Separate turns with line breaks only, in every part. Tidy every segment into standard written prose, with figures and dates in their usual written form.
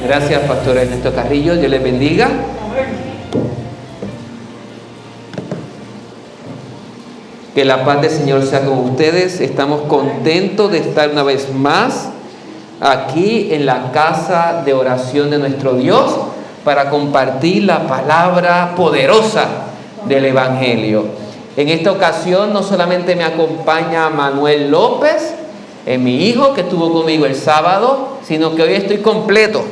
Gracias, Pastor Ernesto Carrillo. Dios les bendiga. Que la paz del Señor sea con ustedes. Estamos contentos de estar una vez más aquí en la casa de oración de nuestro Dios para compartir la palabra poderosa del Evangelio. En esta ocasión no solamente me acompaña Manuel López, mi hijo que estuvo conmigo el sábado, sino que hoy estoy completo.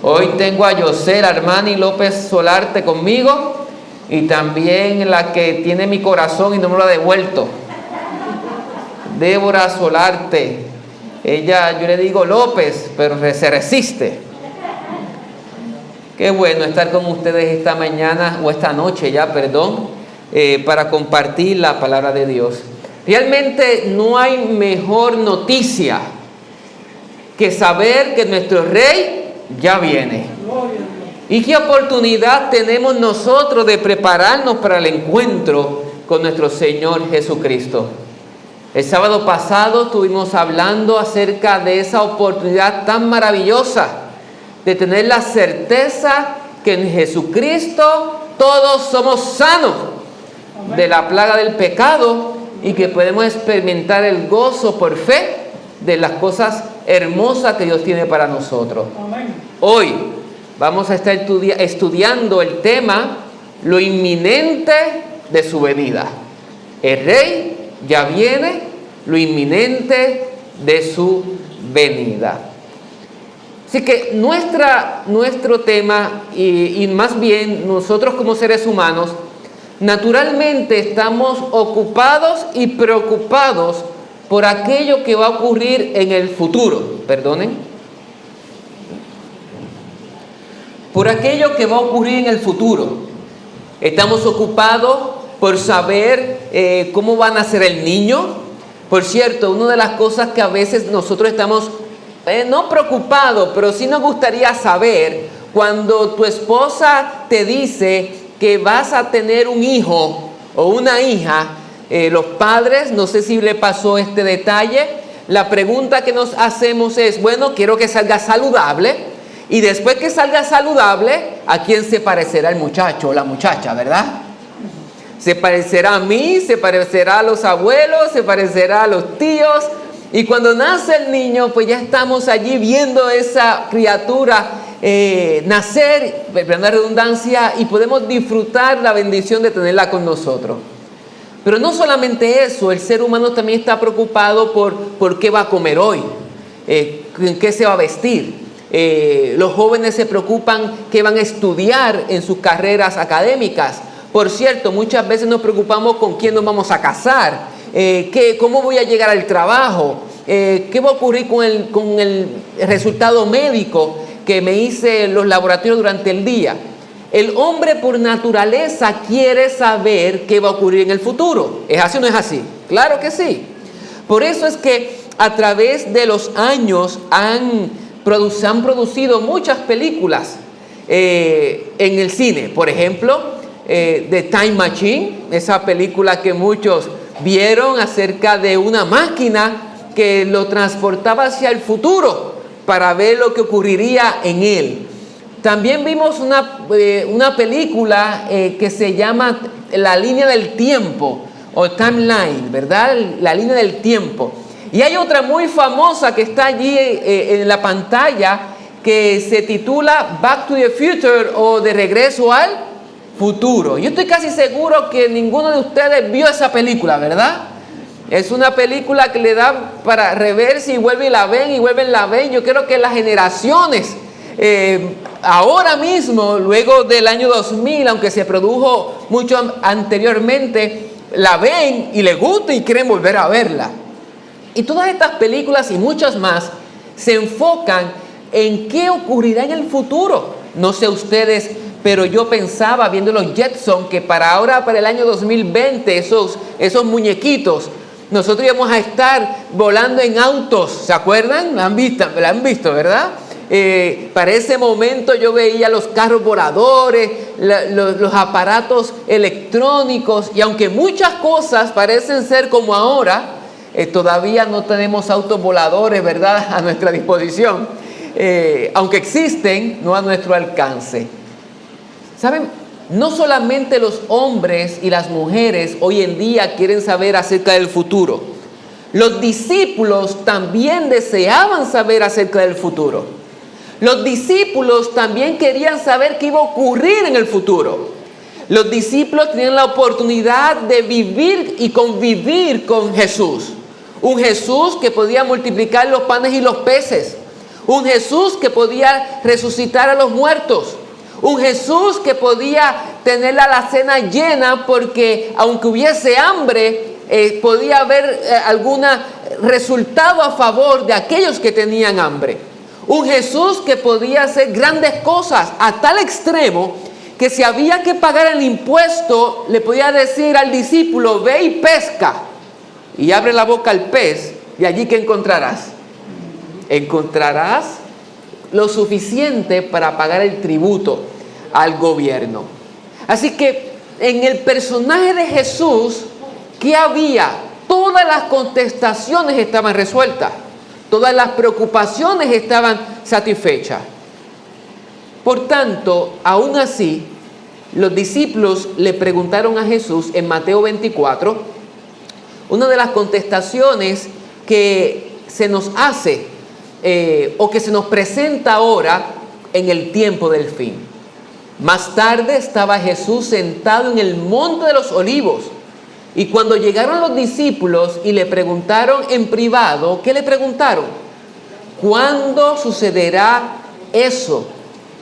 Hoy tengo a Yosel Armani López Solarte conmigo y también la que tiene mi corazón y no me lo ha devuelto, Débora Solarte. Ella, yo le digo López, pero se resiste. Qué bueno estar con ustedes esta mañana o esta noche ya, para compartir la palabra de Dios. Realmente no hay mejor noticia que saber que nuestro Rey ya viene. Y qué oportunidad tenemos nosotros de prepararnos para el encuentro con nuestro Señor Jesucristo. El sábado pasado estuvimos hablando acerca de esa oportunidad tan maravillosa de tener la certeza que en Jesucristo todos somos sanos de la plaga del pecado y que podemos experimentar el gozo por fe de las cosas hermosas que Dios tiene para nosotros. Hoy vamos a estar estudiando el tema, lo inminente de su venida. El Rey ya viene, lo inminente de su venida. Así que nuestro tema, y más bien nosotros como seres humanos, naturalmente estamos ocupados y preocupados por aquello que va a ocurrir en el futuro. Por aquello que va a ocurrir en el futuro. Estamos ocupados por saber cómo va a nacer el niño. Por cierto, una de las cosas que a veces nosotros estamos no preocupados, pero sí nos gustaría saber cuando tu esposa te dice que vas a tener un hijo o una hija. Los padres, no sé si le pasó este detalle, la pregunta que nos hacemos es, bueno, quiero que salga saludable, y después que salga saludable, ¿a quién se parecerá el muchacho o la muchacha, verdad? Se parecerá a mí, se parecerá a los abuelos, se parecerá a los tíos, y cuando nace el niño, pues ya estamos allí viendo esa criatura nacer, perdón la redundancia, y podemos disfrutar la bendición de tenerla con nosotros. Pero no solamente eso, el ser humano también está preocupado por qué va a comer hoy, en qué se va a vestir. Los jóvenes se preocupan qué van a estudiar en sus carreras académicas. Por cierto, muchas veces nos preocupamos con quién nos vamos a casar, cómo voy a llegar al trabajo, qué va a ocurrir con el resultado médico que me hice en los laboratorios durante el día. El hombre por naturaleza quiere saber qué va a ocurrir en el futuro. ¿Es así o no es así? Claro que sí. Por eso es que a través de los años han producido muchas películas en el cine. Por ejemplo, The Time Machine, esa película que muchos vieron acerca de una máquina que lo transportaba hacia el futuro para ver lo que ocurriría en él. También vimos una película que se llama La Línea del Tiempo, o Timeline, ¿verdad? La Línea del Tiempo. Y hay otra muy famosa que está allí en la pantalla que se titula Back to the Future, o De Regreso al Futuro. Yo estoy casi seguro que ninguno de ustedes vio esa película, ¿verdad? Es una película que le da para reverse y vuelven y la ven y vuelven y la ven. Yo creo que las generaciones ahora mismo, luego del año 2000, aunque se produjo mucho anteriormente, la ven y les gusta y quieren volver a verla. Y todas estas películas y muchas más se enfocan en qué ocurrirá en el futuro. No sé ustedes, pero yo pensaba viendo los Jetson que para el año 2020, esos muñequitos, nosotros íbamos a estar volando en autos. ¿Se acuerdan? ¿La han visto, verdad? Para ese momento yo veía los carros voladores, los aparatos electrónicos, y aunque muchas cosas parecen ser como ahora, todavía no tenemos autos voladores, ¿verdad?, a nuestra disposición. aunque existen, no a nuestro alcance. ¿Saben? No solamente los hombres y las mujeres hoy en día quieren saber acerca del futuro. Los discípulos también deseaban saber acerca del futuro. Los discípulos también querían saber qué iba a ocurrir en el futuro. Los discípulos tenían la oportunidad de vivir y convivir con Jesús. Un Jesús que podía multiplicar los panes y los peces. Un Jesús que podía resucitar a los muertos. Un Jesús que podía tener la alacena llena porque aunque hubiese hambre, podía haber algún resultado a favor de aquellos que tenían hambre. Un Jesús que podía hacer grandes cosas a tal extremo que si había que pagar el impuesto, le podía decir al discípulo, ve y pesca. Y abre la boca al pez, y allí ¿qué encontrarás? Encontrarás lo suficiente para pagar el tributo al gobierno. Así que en el personaje de Jesús, ¿qué había? Todas las contestaciones estaban resueltas. Todas las preocupaciones estaban satisfechas. Por tanto, aún así, los discípulos le preguntaron a Jesús en Mateo 24, una de las contestaciones que se nos hace o que se nos presenta ahora en el tiempo del fin. Más tarde estaba Jesús sentado en el monte de los olivos y cuando llegaron los discípulos y le preguntaron en privado, ¿qué le preguntaron? ¿Cuándo sucederá eso?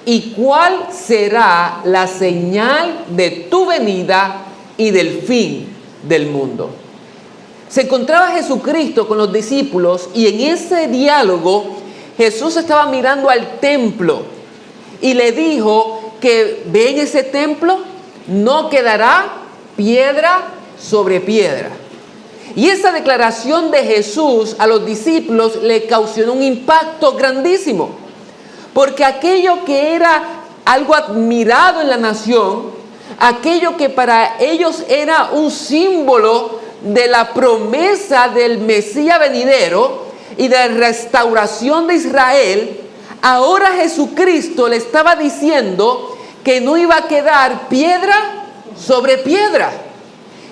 ¿Y cuál será la señal de tu venida y del fin del mundo? Se encontraba Jesucristo con los discípulos y en ese diálogo Jesús estaba mirando al templo y le dijo que ven ese templo, no quedará piedra sobre piedra. Y esa declaración de Jesús a los discípulos le causó un impacto grandísimo. Porque aquello que era algo admirado en la nación, aquello que para ellos era un símbolo de la promesa del Mesías venidero y de la restauración de Israel, ahora Jesucristo le estaba diciendo que no iba a quedar piedra sobre piedra.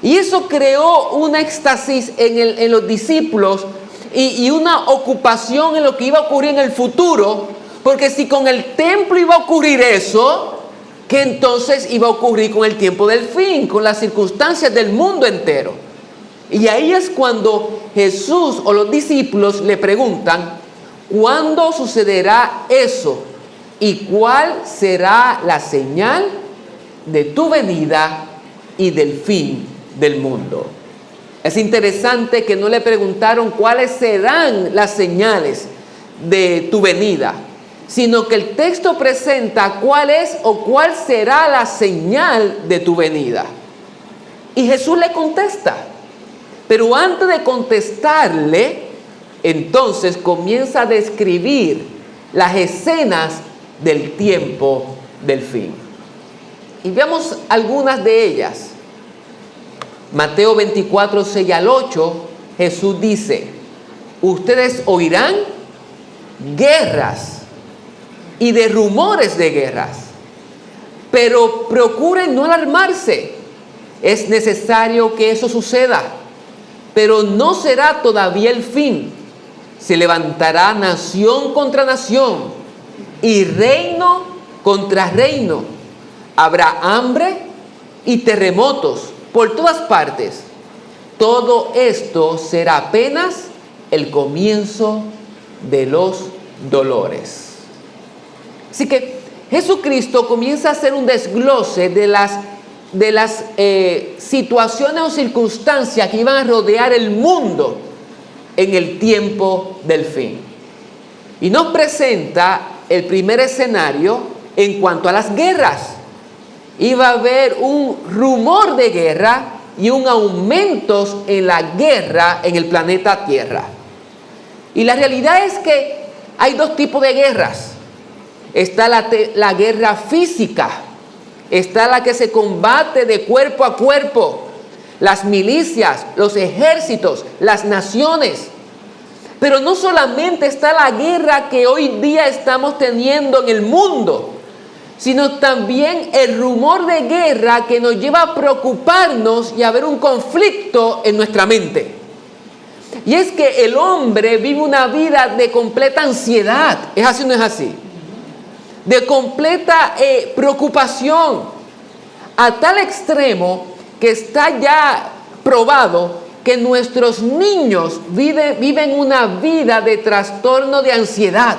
Y eso creó una éxtasis en los discípulos y una ocupación en lo que iba a ocurrir en el futuro. Porque si con el templo iba a ocurrir eso, ¿qué entonces iba a ocurrir con el tiempo del fin? Con las circunstancias del mundo entero. Y ahí es cuando Jesús o los discípulos le preguntan, ¿cuándo sucederá eso? ¿Y cuál será la señal de tu venida y del fin del mundo? Es interesante que no le preguntaron cuáles serán las señales de tu venida, sino que el texto presenta cuál es o cuál será la señal de tu venida. Y Jesús le contesta. Pero antes de contestarle, entonces comienza a describir las escenas del tiempo del fin. Y veamos algunas de ellas. Mateo 24, 6 al 8, Jesús dice, ustedes oirán guerras y de rumores de guerras, pero procuren no alarmarse. Es necesario que eso suceda, pero no será todavía el fin. Se levantará nación contra nación y reino contra reino. Habrá hambre y terremotos por todas partes. Todo esto será apenas el comienzo de los dolores. Así que Jesucristo comienza a hacer un desglose de las situaciones o circunstancias que iban a rodear el mundo en el tiempo del fin. Y nos presenta el primer escenario en cuanto a las guerras. Iba a haber un rumor de guerra y un aumento en la guerra en el planeta Tierra. Y la realidad es que hay dos tipos de guerras. Está la guerra física, está la que se combate de cuerpo a cuerpo, las milicias, los ejércitos, las naciones. Pero no solamente está la guerra que hoy día estamos teniendo en el mundo, sino también el rumor de guerra que nos lleva a preocuparnos y a ver un conflicto en nuestra mente. Y es que el hombre vive una vida de completa ansiedad. ¿Es así o no es así? De completa preocupación, a tal extremo que está ya probado que nuestros niños viven una vida de trastorno de ansiedad.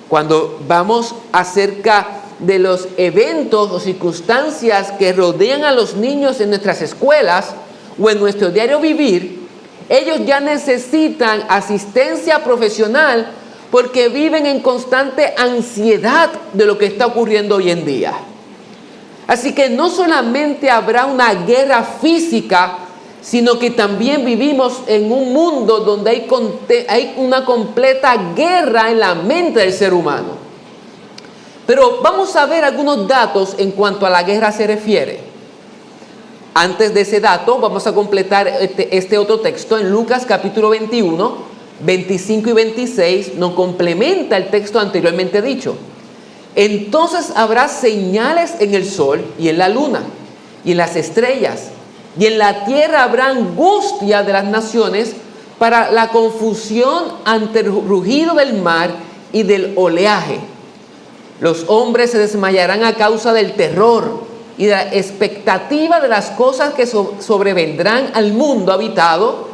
Cuando vamos acerca de los eventos o circunstancias que rodean a los niños en nuestras escuelas o en nuestro diario vivir, ellos ya necesitan asistencia profesional porque viven en constante ansiedad de lo que está ocurriendo hoy en día. Así que no solamente habrá una guerra física, sino que también vivimos en un mundo donde hay una completa guerra en la mente del ser humano. Pero vamos a ver algunos datos en cuanto a la guerra se refiere. Antes de ese dato, vamos a completar este otro texto en Lucas capítulo 21, 25 y 26, nos complementa el texto anteriormente dicho. Entonces habrá señales en el sol y en la luna y en las estrellas, y en la tierra habrá angustia de las naciones para la confusión ante el rugido del mar y del oleaje. Los hombres se desmayarán a causa del terror y de la expectativa de las cosas que sobrevendrán al mundo habitado,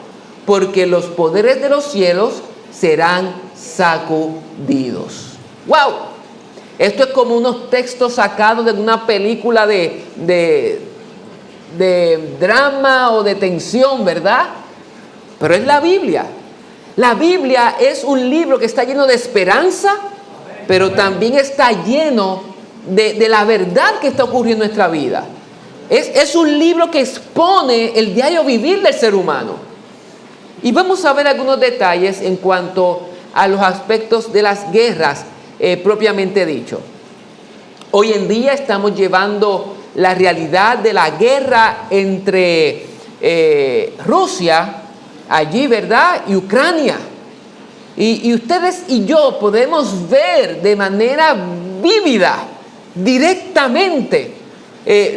porque los poderes de los cielos serán sacudidos. ¡Wow! Esto es como unos textos sacados de una película de drama o de tensión, ¿verdad? Pero es la Biblia. La Biblia es un libro que está lleno de esperanza, pero también está lleno de la verdad que está ocurriendo en nuestra vida. Es un libro que expone el diario vivir del ser humano. Y vamos a ver algunos detalles en cuanto a los aspectos de las guerras propiamente dicho. Hoy en día estamos llevando la realidad de la guerra entre Rusia, allí, ¿verdad?, y Ucrania. Y ustedes y yo podemos ver de manera vívida, directamente,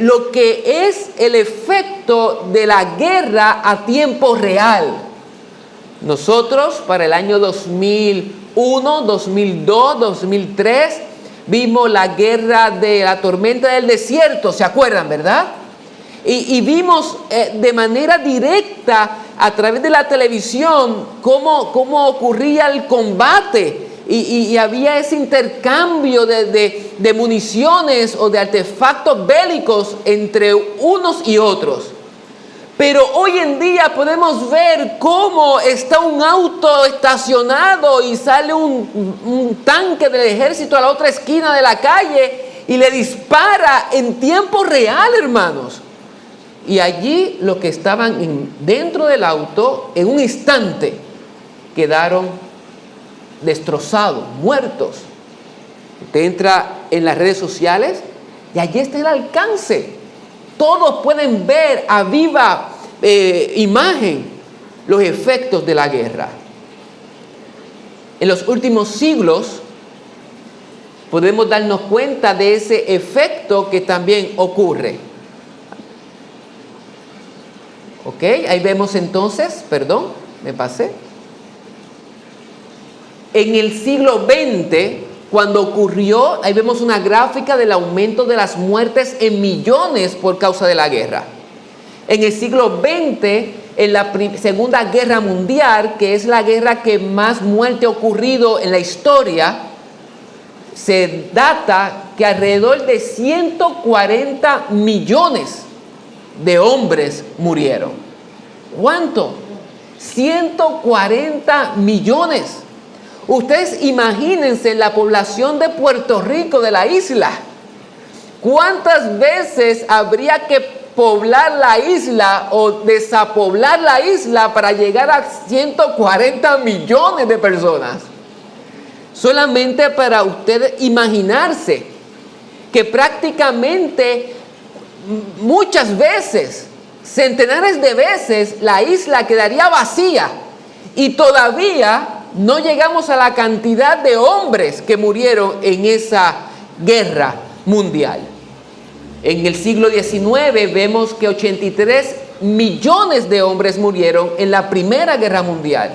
lo que es el efecto de la guerra a tiempo real. Nosotros, para el año 2001, 2002, 2003, vimos la guerra de la tormenta del desierto, ¿se acuerdan, verdad? Y vimos de manera directa a través de la televisión cómo ocurría el combate y había ese intercambio de municiones o de artefactos bélicos entre unos y otros. Pero hoy en día podemos ver cómo está un auto estacionado y sale un tanque del ejército a la otra esquina de la calle y le dispara en tiempo real, hermanos. Y allí los que estaban dentro del auto, en un instante, quedaron destrozados, muertos. Usted entra en las redes sociales y allí está el alcance. Todos pueden ver a viva imagen los efectos de la guerra. En los últimos siglos podemos darnos cuenta de ese efecto que también ocurre. Ok, ahí vemos entonces, perdón, me pasé. En el siglo XX, cuando ocurrió, ahí vemos una gráfica del aumento de las muertes en millones por causa de la guerra. En el siglo XX, en la Segunda Guerra Mundial, que es la guerra que más muerte ha ocurrido en la historia, se data que alrededor de 140 millones de hombres murieron. ¿Cuánto? 140 millones. Ustedes imagínense la población de Puerto Rico, de la isla. ¿Cuántas veces habría que poblar la isla o desapoblar la isla para llegar a 140 millones de personas? Solamente para ustedes imaginarse que prácticamente muchas veces, centenares de veces, la isla quedaría vacía Y todavía no llegamos a la cantidad de hombres que murieron en esa guerra mundial. En el siglo XIX vemos que 83 millones de hombres murieron en la Primera Guerra Mundial.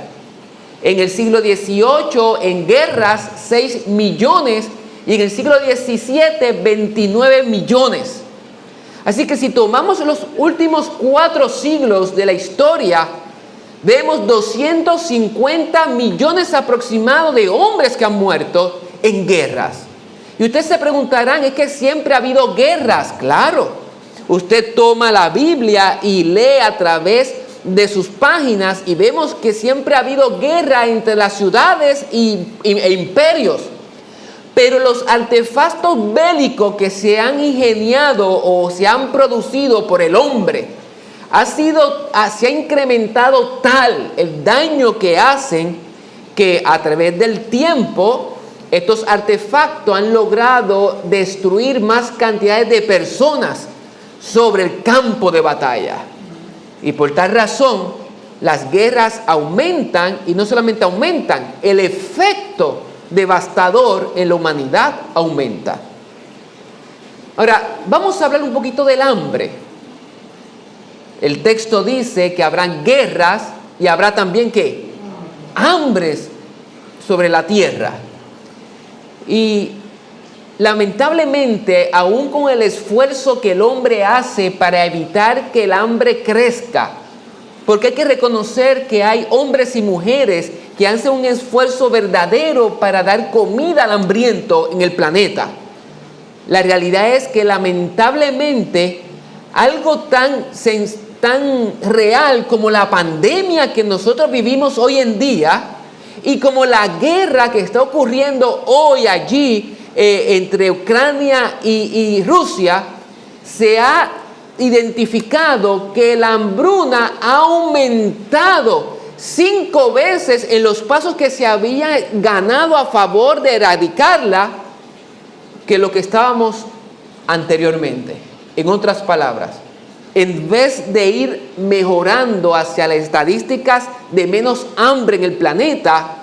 En el siglo XVIII, en guerras, 6 millones. Y en el siglo XVII, 29 millones. Así que si tomamos los últimos 4 siglos de la historia, vemos 250 millones aproximados de hombres que han muerto en guerras. Y ustedes se preguntarán, ¿es que siempre ha habido guerras? Claro. Usted toma la Biblia y lee a través de sus páginas y vemos que siempre ha habido guerra entre las ciudades e imperios. Pero los artefactos bélicos que se han ingeniado o se han producido por el hombre, se ha incrementado tal el daño que hacen que a través del tiempo estos artefactos han logrado destruir más cantidades de personas sobre el campo de batalla. Y por tal razón, las guerras aumentan, y no solamente aumentan, el efecto devastador en la humanidad aumenta. Ahora, vamos a hablar un poquito del hambre. El texto dice que habrán guerras y habrá también, ¿qué? Hambres sobre la tierra. Y lamentablemente, aún con el esfuerzo que el hombre hace para evitar que el hambre crezca, porque hay que reconocer que hay hombres y mujeres que hacen un esfuerzo verdadero para dar comida al hambriento en el planeta. La realidad es que lamentablemente algo tan real como la pandemia que nosotros vivimos hoy en día y como la guerra que está ocurriendo hoy allí entre Ucrania y Rusia, se ha identificado que la hambruna ha aumentado 5 veces en los pasos que se había ganado a favor de erradicarla que lo que estábamos anteriormente. En otras palabras, en vez de ir mejorando hacia las estadísticas de menos hambre en el planeta,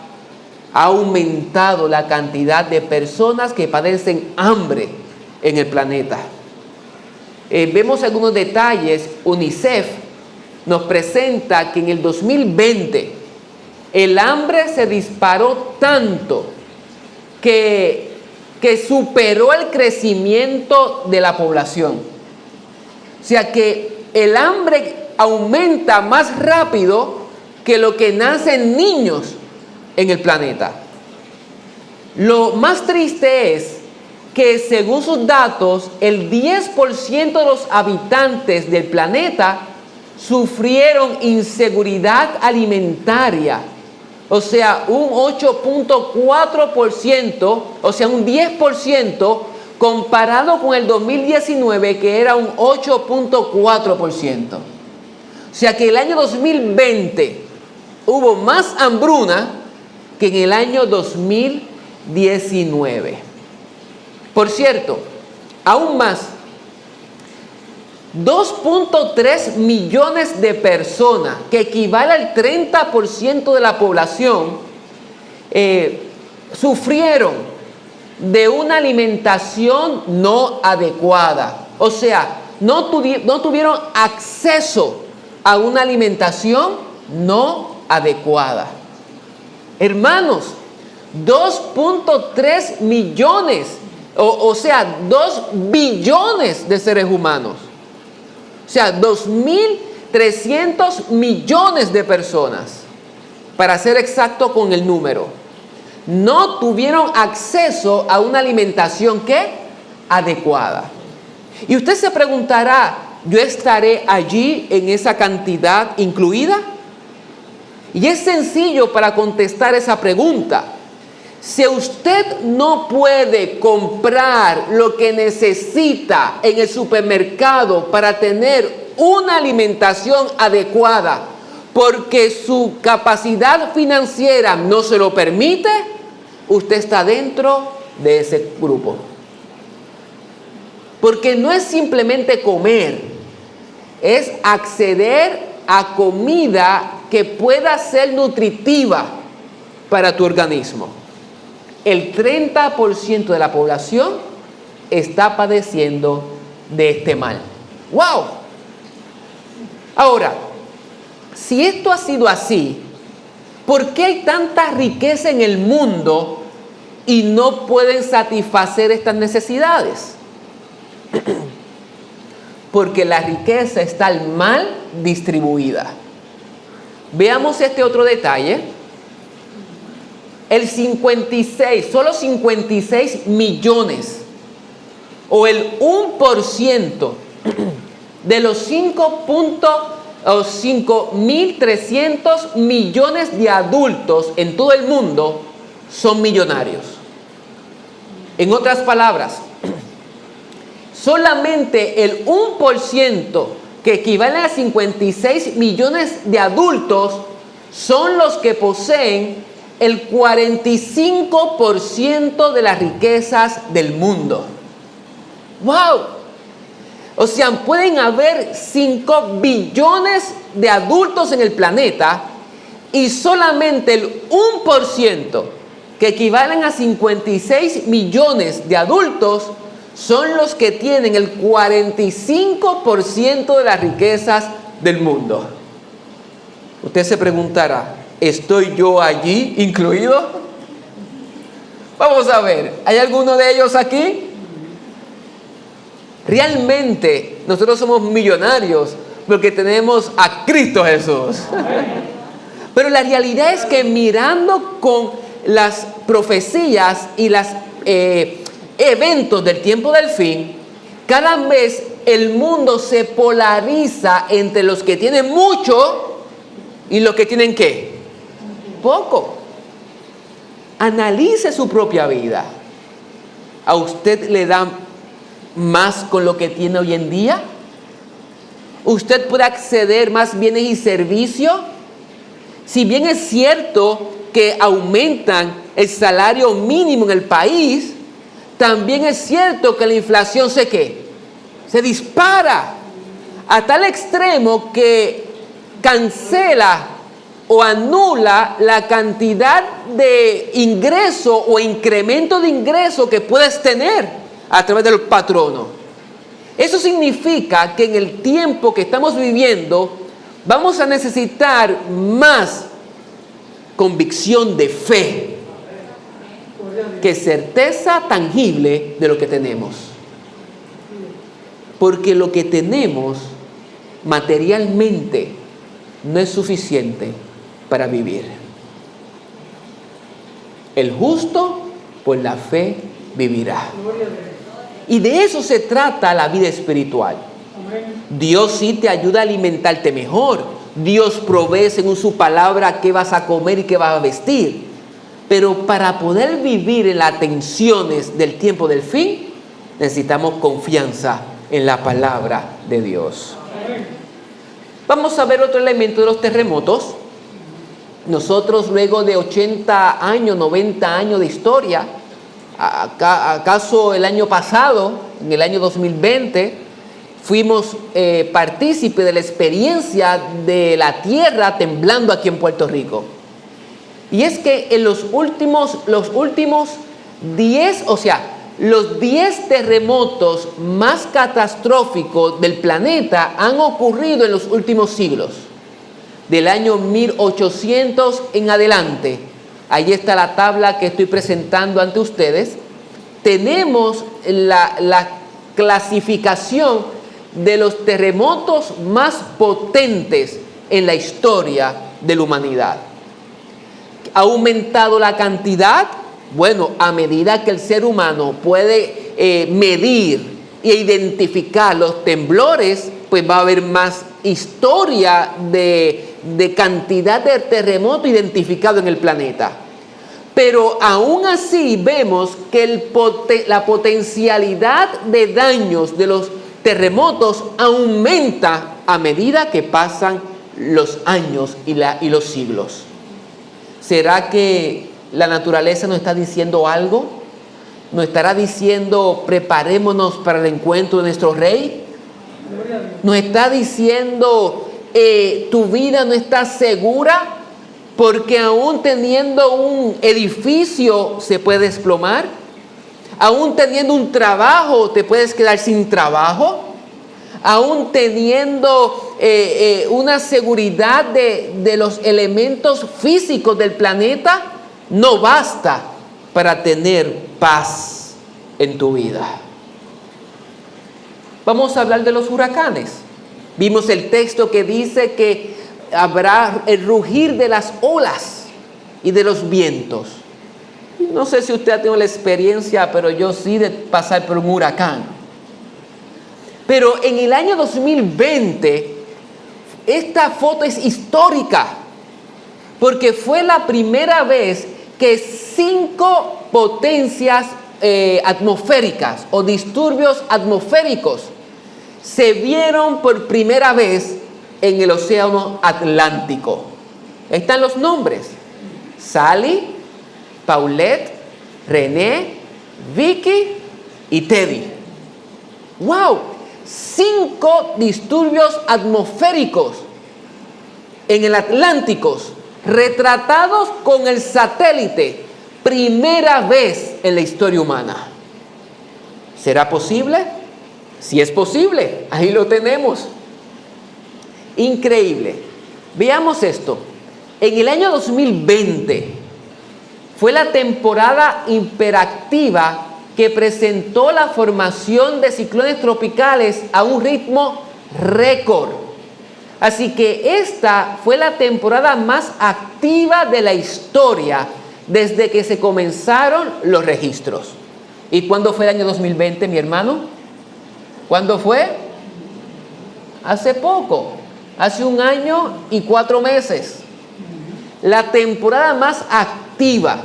ha aumentado la cantidad de personas que padecen hambre en el planeta. Vemos algunos detalles. UNICEF nos presenta que en el 2020 el hambre se disparó tanto que superó el crecimiento de la población. O sea que el hambre aumenta más rápido que lo que nacen niños en el planeta. Lo más triste es que según sus datos, el 10% de los habitantes del planeta sufrieron inseguridad alimentaria. O sea, un 8.4%, o sea, un 10% comparado con el 2019, que era un 8.4%. O sea que el año 2020 hubo más hambruna que en el año 2019. Por cierto, aún más, 2.3 millones de personas, que equivale al 30% de la población, sufrieron de una alimentación no adecuada. O sea, no tuvieron acceso a una alimentación no adecuada. Hermanos, 2.3 millones, o sea, 2 billones de seres humanos. O sea, 2.300 millones de personas, para ser exacto con el número, no tuvieron acceso a una alimentación ¿qué? Adecuada. Y usted se preguntará, ¿yo estaré allí en esa cantidad incluida? Y es sencillo para contestar esa pregunta. Si usted no puede comprar lo que necesita en el supermercado para tener una alimentación adecuada, porque su capacidad financiera no se lo permite, usted está dentro de ese grupo. Porque no es simplemente comer, es acceder a comida que pueda ser nutritiva para tu organismo. El 30% de la población está padeciendo de este mal. ¡Wow! Ahora, si esto ha sido así, ¿por qué hay tanta riqueza en el mundo y no pueden satisfacer estas necesidades? Porque la riqueza está mal distribuida. Veamos este otro detalle. Solo 56 millones o el 1% de los 5.300 millones de adultos en todo el mundo son millonarios. En otras palabras, solamente el 1%, que equivale a 56 millones de adultos, son los que poseen el 45% de las riquezas del mundo. ¡Wow! O sea, pueden haber 5 billones de adultos en el planeta y solamente el 1%, que equivalen a 56 millones de adultos, son los que tienen el 45% de las riquezas del mundo. Usted se preguntará, ¿estoy yo allí incluido? Vamos a ver, ¿hay alguno de ellos aquí? Realmente nosotros somos millonarios porque tenemos a Cristo Jesús. Pero la realidad es que mirando con las profecías y los eventos del tiempo del fin, cada vez el mundo se polariza entre los que tienen mucho y los que tienen ¿qué? Poco. Analice su propia vida. ¿A usted le da más con lo que tiene hoy en día? ¿Usted puede acceder más bienes y servicios? Si bien es cierto que aumentan el salario mínimo en el país, también es cierto que la inflación se dispara a tal extremo que cancela o anula la cantidad de ingreso o incremento de ingreso que puedes tener a través del patrono. Eso significa que en el tiempo que estamos viviendo vamos a necesitar más convicción de fe que certeza tangible de lo que tenemos. Porque lo que tenemos materialmente no es suficiente para vivir. El justo por la fe vivirá. Y de eso se trata la vida espiritual. Dios sí te ayuda a alimentarte mejor. Dios provee según su palabra qué vas a comer y qué vas a vestir. Pero para poder vivir en las tensiones del tiempo del fin, necesitamos confianza en la palabra de Dios. Vamos a ver otro elemento de los terremotos. Nosotros, luego de 80 años, 90 años de historia, ¿acaso el año pasado, en el año 2020, fuimos partícipes de la experiencia de la tierra temblando aquí en Puerto Rico? Y es que en los últimos 10, los 10 terremotos más catastróficos del planeta han ocurrido en los últimos siglos, del año 1800 en adelante. Ahí está la tabla que estoy presentando ante ustedes. Tenemos la clasificación de los terremotos más potentes en la historia de la humanidad. ¿Ha aumentado la cantidad? Bueno, a medida que el ser humano puede medir e identificar los temblores, pues va a haber más historia de cantidad de terremotos identificados en el planeta. Pero aún así vemos que la potencialidad de daños de los terremotos aumenta a medida que pasan los años y los siglos. ¿Será que la naturaleza nos está diciendo algo? ¿Nos estará diciendo preparémonos para el encuentro de nuestro Rey? ¿Nos está diciendo tu vida no está segura porque aún teniendo un edificio se puede desplomar, aún teniendo un trabajo te puedes quedar sin trabajo, aún teniendo una seguridad de los elementos físicos del planeta, no basta para tener paz en tu vida. Vamos a hablar de los huracanes. Vimos el texto que dice que habrá el rugir de las olas y de los vientos. No sé si usted ha tenido la experiencia, pero yo sí, de pasar por un huracán. Pero en el año 2020, esta foto es histórica, porque fue la primera vez que 5 potencias atmosféricas o disturbios atmosféricos se vieron por primera vez en el océano Atlántico. Ahí están los nombres: Sally, Paulette, René, Vicky y Teddy. ¡Wow! 5 disturbios atmosféricos en el Atlántico, retratados con el satélite, primera vez en la historia humana. ¿Será posible? Si es posible, ahí lo tenemos. Increíble. Veamos esto. En el año 2020 fue la temporada hiperactiva que presentó la formación de ciclones tropicales a un ritmo récord. Así que esta fue la temporada más activa de la historia desde que se comenzaron los registros. ¿Y cuándo fue el año 2020, mi hermano? ¿Cuándo fue? Hace poco, hace 1 año y 4 meses. La temporada más activa.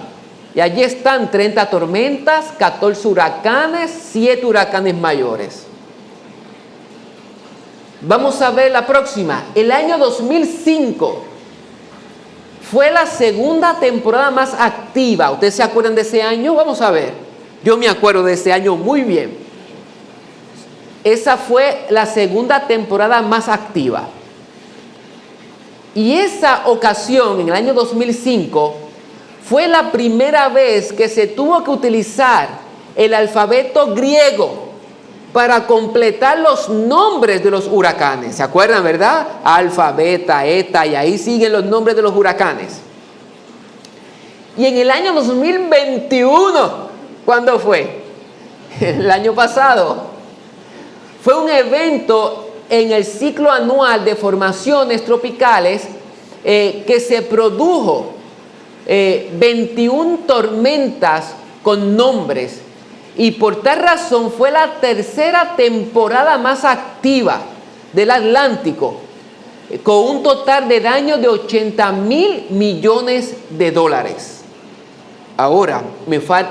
Y allí están 30 tormentas, 14 huracanes, 7 huracanes mayores. Vamos a ver la próxima. El año 2005 fue la segunda temporada más activa. ¿Ustedes se acuerdan de ese año? Vamos a ver. Yo me acuerdo de ese año muy bien. Esa fue la segunda temporada más activa. Y esa ocasión, en el año 2005, fue la primera vez que se tuvo que utilizar el alfabeto griego para completar los nombres de los huracanes. ¿Se acuerdan, verdad? Alfa, beta, eta, y ahí siguen los nombres de los huracanes. Y en el año 2021, ¿cuándo fue? El año pasado. Fue un evento en el ciclo anual de formaciones tropicales que se produjo 21 tormentas con nombres, y por tal razón fue la tercera temporada más activa del Atlántico, con un total de daño de $80,000 millones. Ahora,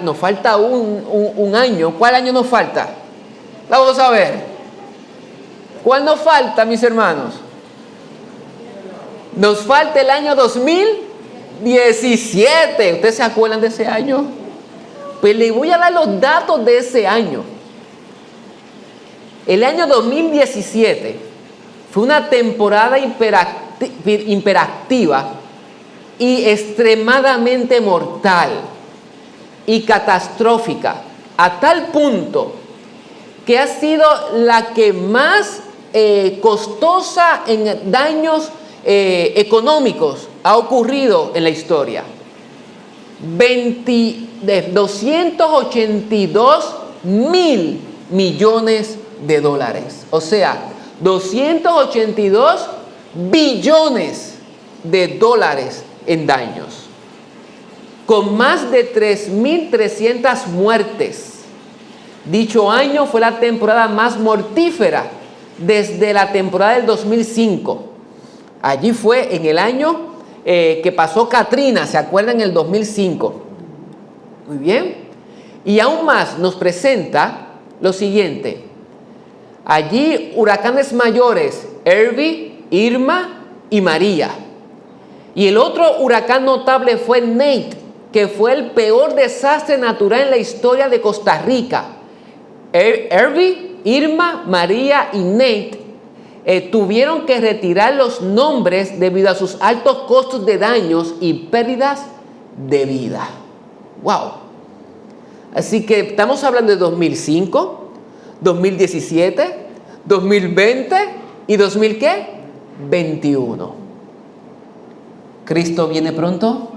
nos falta un año. ¿Cuál año nos falta? Vamos a ver. ¿Cuál nos falta, mis hermanos? Nos falta el año 2017. ¿Ustedes se acuerdan de ese año? Pues les voy a dar los datos de ese año. El año 2017 fue una temporada hiperactiva y extremadamente mortal y catastrófica, a tal punto que ha sido la que más costosa en daños económicos ha ocurrido en la historia. 282,000 millones de dólares. O sea, 282 billones de dólares en daños. Con más de 3.300 muertes. Dicho año fue la temporada más mortífera desde la temporada del 2005. Allí fue en el año que pasó Katrina, ¿se acuerdan? En el 2005. Muy bien. Y aún más nos presenta lo siguiente. Allí huracanes mayores, Harvey, Irma y María. Y el otro huracán notable fue Nate, que fue el peor desastre natural en la historia de Costa Rica. Harvey, Irma, María y Nate tuvieron que retirar los nombres debido a sus altos costos de daños y pérdidas de vida. ¡Wow! Así que estamos hablando de 2005, 2017, 2020 y 2000 ¿qué? 21. ¿Cristo viene pronto?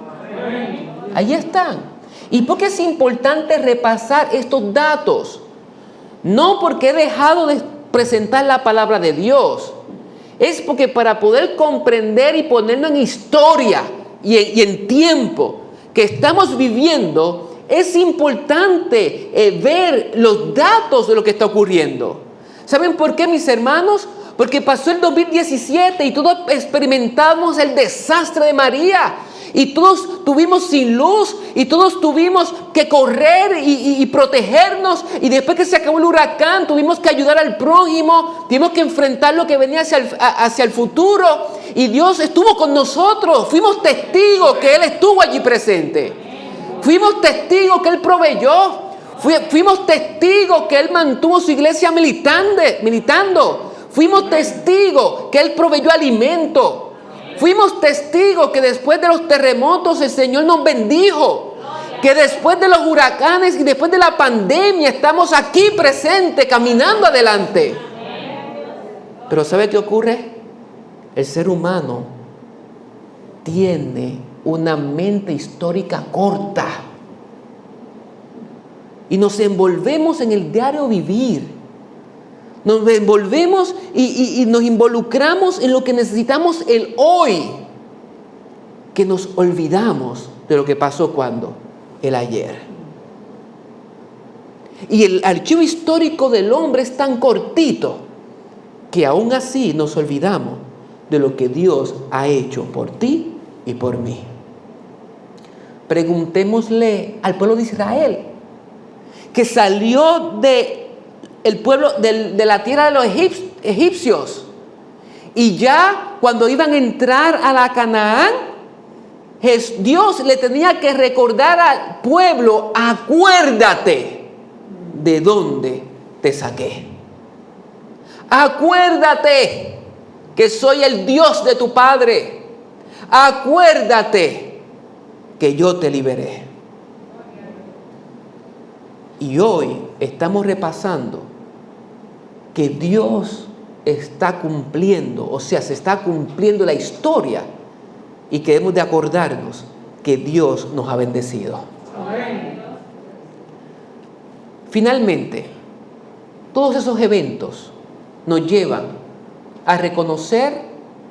Ahí están. ¿Y por qué es importante repasar estos datos? No porque he dejado de presentar la palabra de Dios. Es porque para poder comprender y ponerlo en historia y en tiempo que estamos viviendo, es importante ver los datos de lo que está ocurriendo. ¿Saben por qué, mis hermanos? Porque pasó el 2017 y todos experimentamos el desastre de María. Y todos estuvimos sin luz y todos tuvimos que correr y protegernos. Y después que se acabó el huracán, tuvimos que ayudar al prójimo. Tuvimos que enfrentar lo que venía hacia el futuro. Y Dios estuvo con nosotros. Fuimos testigos que Él estuvo allí presente. Fuimos testigos que Él proveyó. Fuimos testigos que Él mantuvo su iglesia militando. Fuimos testigos que Él proveyó alimento. Fuimos testigos que después de los terremotos el Señor nos bendijo. Que después de los huracanes y después de la pandemia estamos aquí presentes, caminando adelante. Pero ¿sabe qué ocurre? El ser humano tiene una mente histórica corta. Y nos envolvemos en el diario vivir. Nos envolvemos y nos involucramos en lo que necesitamos el hoy. Que nos olvidamos de lo que pasó cuando, el ayer. Y el archivo histórico del hombre es tan cortito que aún así nos olvidamos de lo que Dios ha hecho por ti y por mí. Preguntémosle al pueblo de Israel, que salió el pueblo de la tierra de los egipcios, y ya cuando iban a entrar a la Canaán, Dios le tenía que recordar al pueblo: acuérdate de dónde te saqué. Acuérdate que soy el Dios de tu padre. Acuérdate que yo te liberé. Y hoy estamos repasando que Dios está cumpliendo, o sea, se está cumpliendo la historia, y que hemos de acordarnos que Dios nos ha bendecido. Amén. Finalmente, todos esos eventos nos llevan a reconocer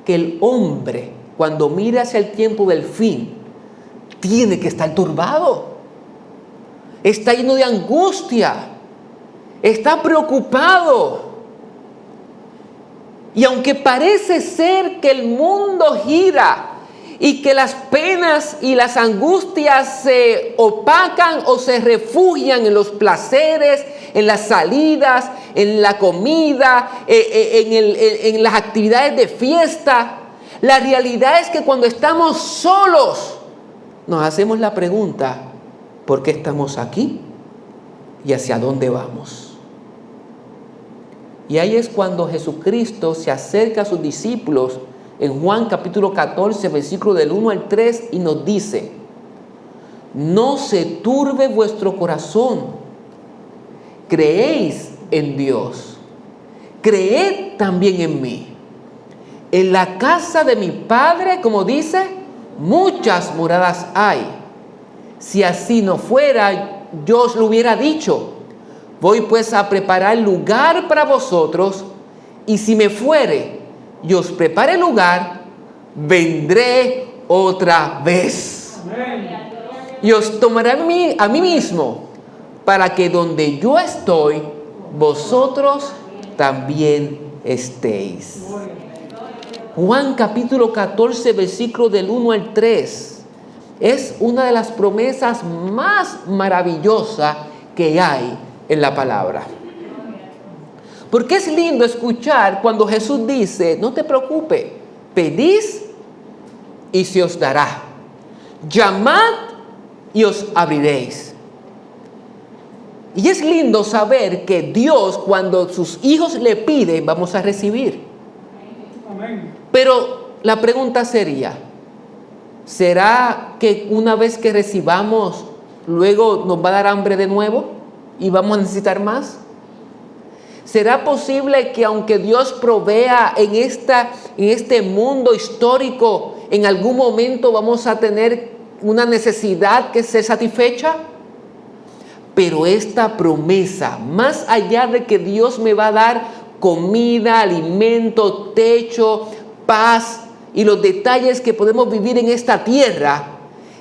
que el hombre, cuando mira hacia el tiempo del fin, tiene que estar turbado. Está lleno de angustia, está preocupado. Y aunque parece ser que el mundo gira y que las penas y las angustias se opacan o se refugian en los placeres, en las salidas, en la comida, en las actividades de fiesta, la realidad es que cuando estamos solos nos hacemos la pregunta: ¿por qué estamos aquí? ¿Y hacia dónde vamos? Y ahí es cuando Jesucristo se acerca a sus discípulos en Juan capítulo 14, versículo del 1 al 3, y nos dice: no se turbe vuestro corazón, creéis en Dios, creed también en mí. En la casa de mi Padre, como dice, muchas moradas hay. Si así no fuera, yo os lo hubiera dicho. Voy pues a preparar lugar para vosotros, y si me fuere y os prepare lugar, vendré otra vez. Amén. Y os tomaré a mí mismo, para que donde yo estoy, vosotros también estéis. Juan capítulo 14, versículo del 1 al 3. Es una de las promesas más maravillosas que hay en la palabra. Porque es lindo escuchar cuando Jesús dice: no te preocupes, pedís y se os dará, llamad y os abriréis. Y es lindo saber que Dios, cuando sus hijos le piden, vamos a recibir. Pero la pregunta sería, ¿será que una vez que recibamos, luego nos va a dar hambre de nuevo y vamos a necesitar más? ¿Será posible que aunque Dios provea en este mundo histórico, en algún momento vamos a tener una necesidad que se satisfecha? Pero esta promesa, más allá de que Dios me va a dar comida, alimento, techo, paz y los detalles que podemos vivir en esta tierra,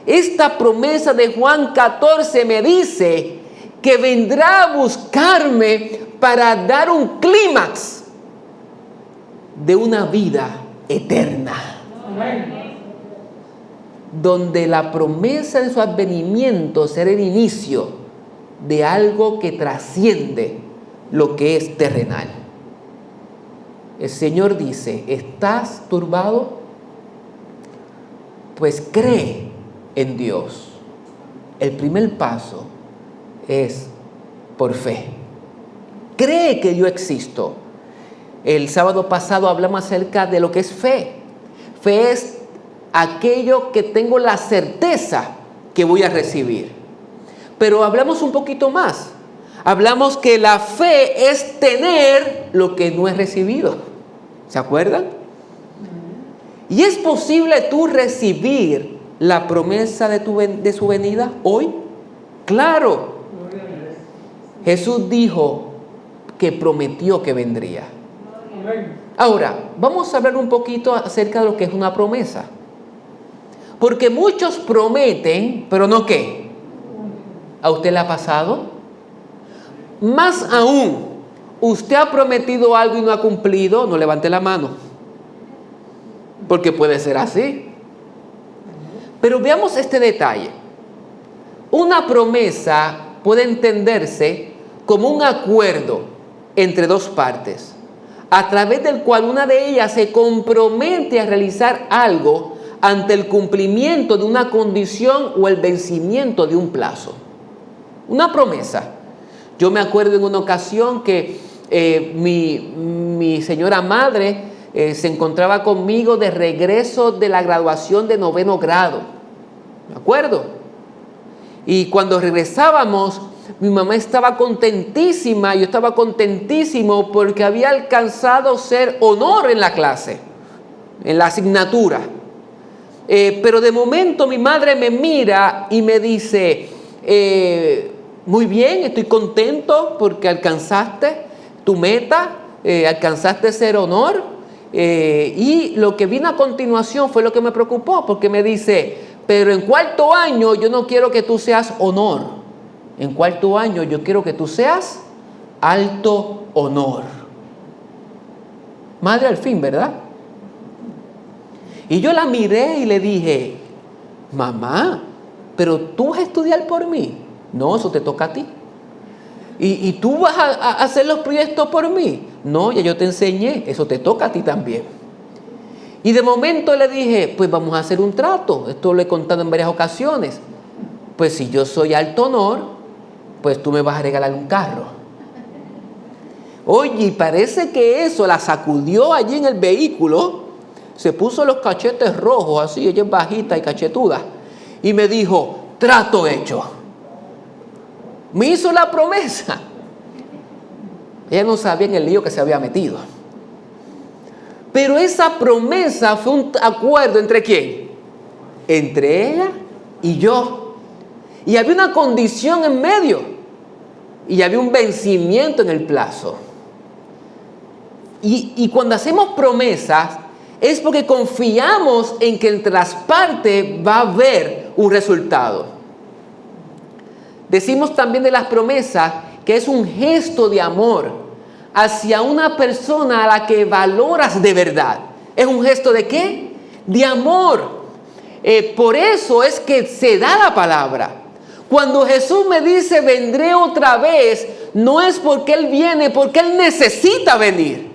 esta promesa de Juan 14 me dice que vendrá a buscarme para dar un clímax de una vida eterna. Amén. Donde la promesa de su advenimiento será el inicio de algo que trasciende lo que es terrenal. El Señor dice, ¿estás turbado? Pues cree en Dios. El primer paso es por fe. Cree que yo existo. El sábado pasado hablamos acerca de lo que es fe. Fe es aquello que tengo la certeza que voy a recibir. Pero hablamos un poquito más. Hablamos que la fe es tener lo que no he recibido. ¿Se acuerdan? ¿Y es posible tú recibir la promesa de su venida hoy? Claro. Jesús dijo que prometió que vendría. Ahora, vamos a hablar un poquito acerca de lo que es una promesa. Porque muchos prometen, pero no ¿qué? ¿A usted le ha pasado? Más aún, usted ha prometido algo y no ha cumplido, no levante la mano. Porque puede ser así. Pero veamos este detalle. Una promesa puede entenderse como un acuerdo entre dos partes, a través del cual una de ellas se compromete a realizar algo ante el cumplimiento de una condición o el vencimiento de un plazo. Una promesa. Yo me acuerdo en una ocasión que mi señora madre se encontraba conmigo de regreso de la graduación de 9º grado. ¿Me acuerdo? Y cuando regresábamos, mi mamá estaba contentísima, yo estaba contentísimo porque había alcanzado ser honor en la clase, en la asignatura. Pero de momento mi madre me mira y me dice, muy bien, estoy contento porque alcanzaste tu meta, alcanzaste ser honor. Y lo que vino a continuación fue lo que me preocupó, porque me dice, pero en 4º año yo no quiero que tú seas honor. En 4º año yo quiero que tú seas alto honor. Madre al fin, ¿verdad? Y yo la miré y le dije, mamá, pero tú vas a estudiar por mí. No, eso te toca a ti. ¿Y tú vas a hacer los proyectos por mí? No, ya yo te enseñé, eso te toca a ti también. Y de momento le dije, pues vamos a hacer un trato. Esto lo he contado en varias ocasiones. Pues si yo soy alto honor, pues tú me vas a regalar un carro. Oye, y parece que eso la sacudió allí en el vehículo. Se puso los cachetes rojos, así, ella es bajita y cachetuda. Y me dijo, trato hecho. Me hizo la promesa. Ella no sabía en el lío que se había metido. Pero esa promesa fue un acuerdo ¿entre quién? Entre ella y yo. Y había una condición en medio. Y había un vencimiento en el plazo. Y cuando hacemos promesas, es porque confiamos en que entre las partes va a haber un resultado. Decimos también de las promesas que es un gesto de amor hacia una persona a la que valoras de verdad. ¿Es un gesto de qué? De amor. Por eso es que se da la palabra. Cuando Jesús me dice vendré otra vez, no es porque Él viene, porque Él necesita venir.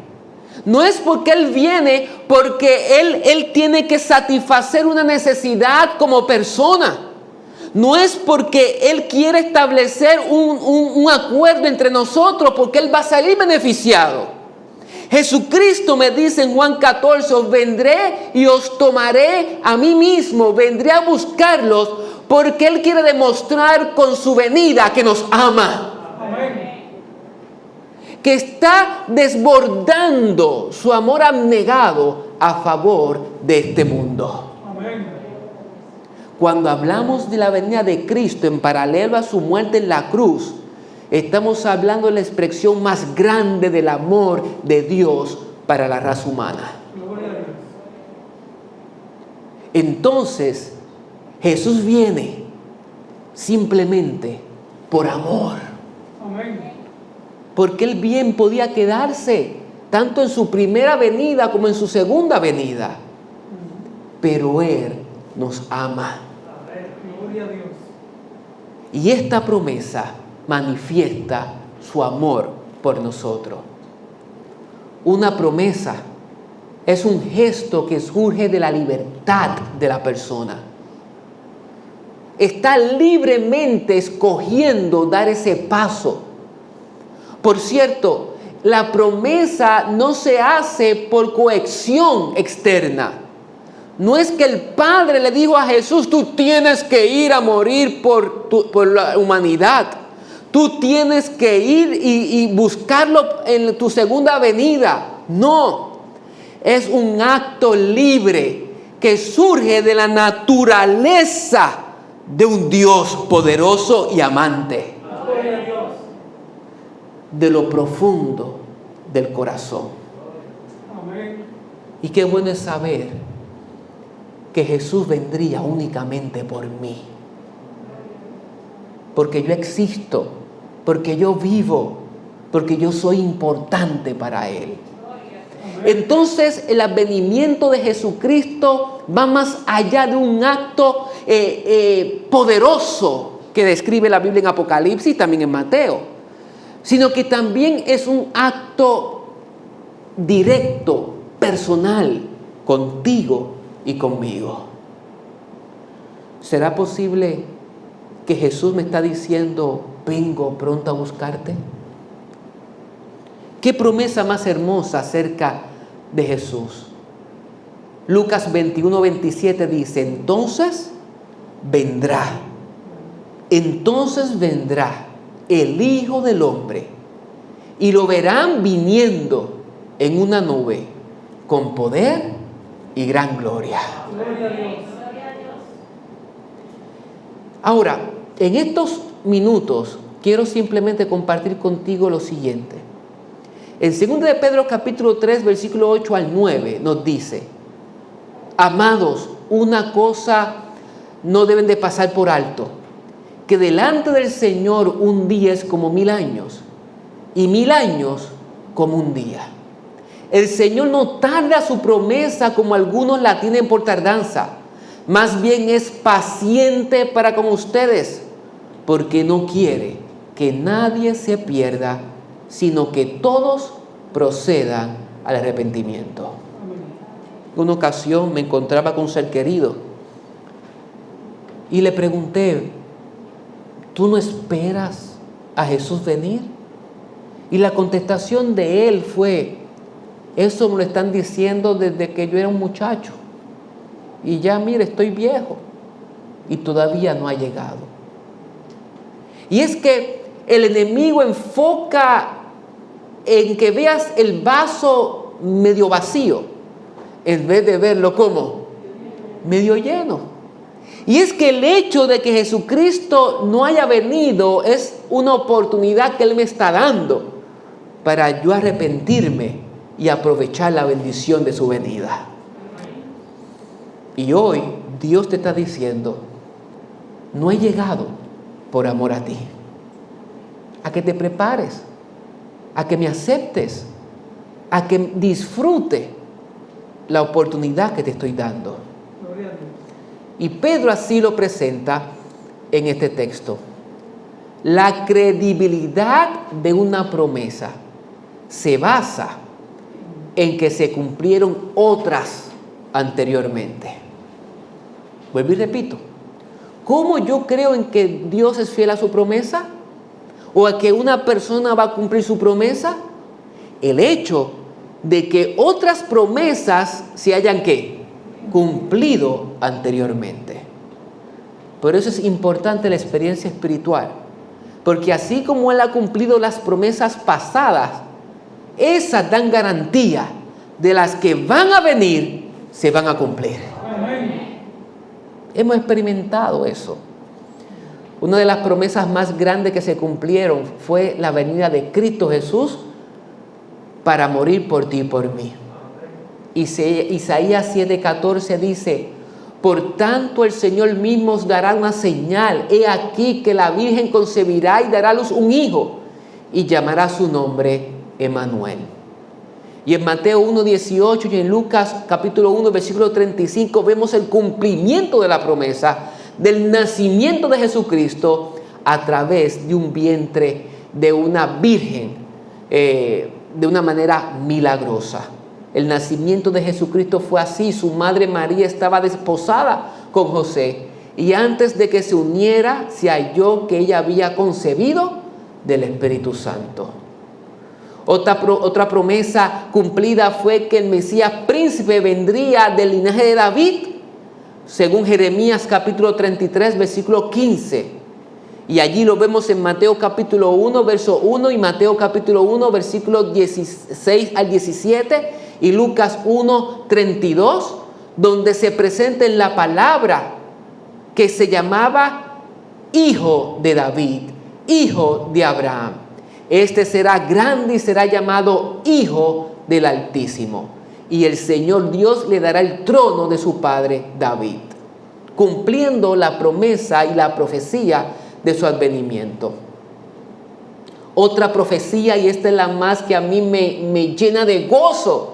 No es porque Él viene, porque Él tiene que satisfacer una necesidad como persona. No es porque Él quiere establecer un acuerdo entre nosotros, porque Él va a salir beneficiado. Jesucristo me dice en Juan 14, os vendré y os tomaré a mí mismo, vendré a buscarlos, porque Él quiere demostrar con su venida que nos ama. Amén. Que está desbordando su amor abnegado a favor de este mundo. Amén. Cuando hablamos de la venida de Cristo en paralelo a su muerte en la cruz, estamos hablando de la expresión más grande del amor de Dios para la raza humana. Entonces, Jesús viene simplemente por amor. Amén. Porque Él bien podía quedarse tanto en su primera venida como en su segunda venida. Pero Él nos ama. Gloria a Dios. Y esta promesa manifiesta su amor por nosotros. Una promesa es un gesto que surge de la libertad de la persona. Está libremente escogiendo dar ese paso. Por cierto, la promesa no se hace por coacción externa. No es que el Padre le dijo a Jesús, tú tienes que ir a morir por la humanidad. Tú tienes que ir y buscarlo en tu segunda venida. No, es un acto libre que surge de la naturaleza de un Dios poderoso y amante. De lo profundo del corazón. Amén. Y qué bueno es saber que Jesús vendría únicamente por mí. Porque yo existo, porque yo vivo, porque yo soy importante para Él. Entonces el advenimiento de Jesucristo va más allá de un acto poderoso que describe la Biblia en Apocalipsis y también en Mateo, sino que también es un acto directo, personal, contigo y conmigo. ¿Será posible que Jesús me está diciendo, vengo pronto a buscarte? ¿Qué promesa más hermosa acerca de Jesús? Lucas 21:27 dice, entonces vendrá el Hijo del Hombre, y lo verán viniendo en una nube, con poder y gran gloria. Gloria a Dios. Ahora, en estos minutos, quiero simplemente compartir contigo lo siguiente. En 2 de Pedro capítulo 3, versículo 8 al 9, nos dice, amados, una cosa no deben de pasar por alto, que delante del Señor un día es como 1000 años, y 1000 años como un día. El Señor no tarda su promesa como algunos la tienen por tardanza, más bien es paciente para con ustedes, porque no quiere que nadie se pierda, sino que todos procedan al arrepentimiento. En una ocasión me encontraba con un ser querido y le pregunté, ¿tú no esperas a Jesús venir? Y la contestación de él fue, eso me lo están diciendo desde que yo era un muchacho. Y ya, mire, estoy viejo y todavía no ha llegado. Y es que el enemigo enfoca en que veas el vaso medio vacío, en vez de verlo como medio lleno. Y es que el hecho de que Jesucristo no haya venido es una oportunidad que Él me está dando para yo arrepentirme y aprovechar la bendición de su venida. Y hoy Dios te está diciendo, no he llegado por amor a ti, a que te prepares, a que me aceptes, a que disfrute la oportunidad que te estoy dando. Y Pedro así lo presenta en este texto. La credibilidad de una promesa se basa en que se cumplieron otras anteriormente. Vuelvo y repito. ¿Cómo yo creo en que Dios es fiel a su promesa? ¿O a que una persona va a cumplir su promesa? El hecho de que otras promesas se hayan ¿qué? Cumplido anteriormente. Por eso es importante la experiencia espiritual, porque así como Él ha cumplido las promesas pasadas, esas dan garantía de las que van a venir, se van a cumplir. Amén. Hemos experimentado eso. Una de las promesas más grandes que se cumplieron fue la venida de Cristo Jesús para morir por ti y por mí. Isaías 7:14 dice: por tanto el Señor mismo os dará una señal. He aquí que la Virgen concebirá y dará a luz un hijo, y llamará su nombre Emmanuel. Y en Mateo 1:18 y en Lucas capítulo 1 versículo 35 vemos el cumplimiento de la promesa del nacimiento de Jesucristo a través de un vientre de una virgen, de una manera milagrosa. El nacimiento de Jesucristo fue así. Su madre María estaba desposada con José, y antes de que se uniera se halló que ella había concebido del Espíritu Santo. Otra promesa cumplida fue que el Mesías príncipe vendría del linaje de David, según Jeremías capítulo 33 versículo 15. Y allí lo vemos en Mateo capítulo 1 verso 1 y Mateo capítulo 1 versículos 16 al 17 y Lucas 1, 32, donde se presenta en la palabra que se llamaba Hijo de David, Hijo de Abraham. Este será grande y será llamado Hijo del Altísimo, y el Señor Dios le dará el trono de su padre David, cumpliendo la promesa y la profecía de su advenimiento. Otra profecía, y esta es la más que a mí me llena de gozo,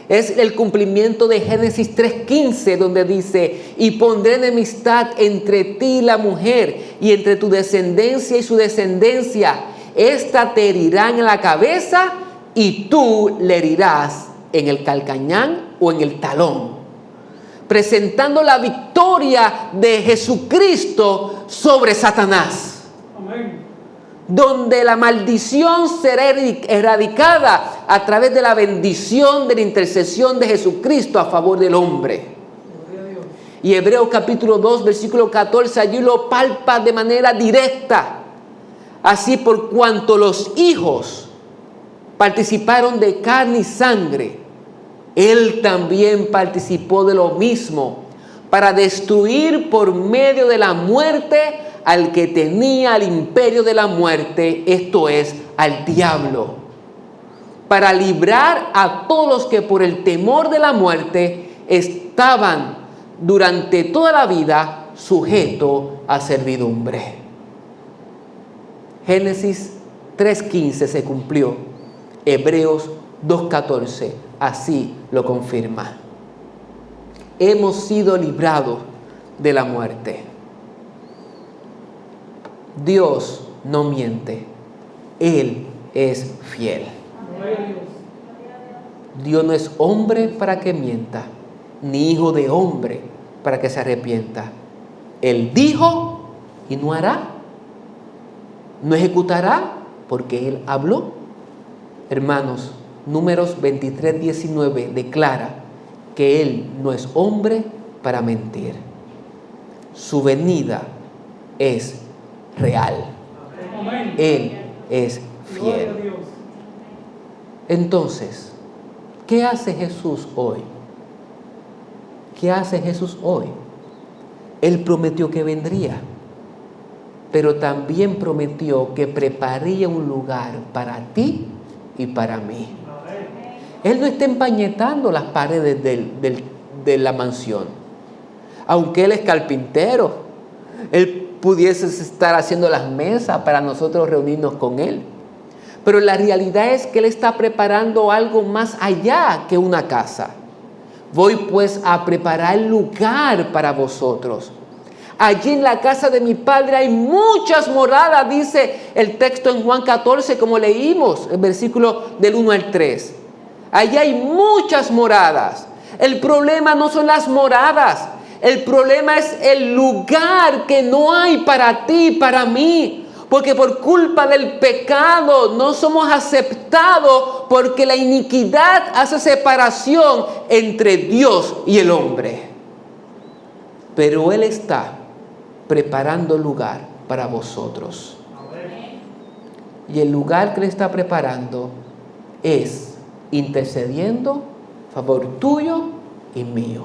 es el cumplimiento de Génesis 3:15, donde dice: y pondré enemistad entre ti y la mujer, y entre tu descendencia y su descendencia. Esta te herirá en la cabeza, y tú le herirás en el calcañán o en el talón, presentando la victoria de Jesucristo sobre Satanás. Amén. Donde la maldición será erradicada a través de la bendición de la intercesión de Jesucristo a favor del hombre. Y Hebreos capítulo 2 versículo 14 allí lo palpa de manera directa. Así, por cuanto los hijos participaron de carne y sangre, Él también participó de lo mismo, para destruir por medio de la muerte al que tenía el imperio de la muerte, esto es, al diablo, para librar a todos los que por el temor de la muerte estaban durante toda la vida sujetos a servidumbre. Génesis 3:15 se cumplió. Hebreos 2:14 así lo confirma. Hemos sido librados de la muerte. Dios no miente. Él es fiel. Dios no es hombre para que mienta, ni hijo de hombre para que se arrepienta. Él dijo y no hará. No ejecutará porque Él habló. Hermanos, Números 23:19 declara que Él no es hombre para mentir. Su venida es real. Él es fiel. Entonces, ¿qué hace Jesús hoy? ¿Qué hace Jesús hoy? Él prometió que vendría, pero también prometió que prepararía un lugar para ti y para mí. Él no está empañetando las paredes de la mansión. Aunque Él es carpintero, Él pudiese estar haciendo las mesas para nosotros reunirnos con Él. Pero la realidad es que Él está preparando algo más allá que una casa. Voy pues a preparar lugar para vosotros. Allí en la casa de mi Padre hay muchas moradas, dice el texto en Juan 14, como leímos, el versículo del 1 al 3. Allí hay muchas moradas. El problema no son las moradas. El problema es el lugar que no hay para ti y para mí. Porque por culpa del pecado no somos aceptados porque la iniquidad hace separación entre Dios y el hombre. Pero Él está preparando lugar para vosotros. Y el lugar que Él está preparando es intercediendo a favor tuyo y mío.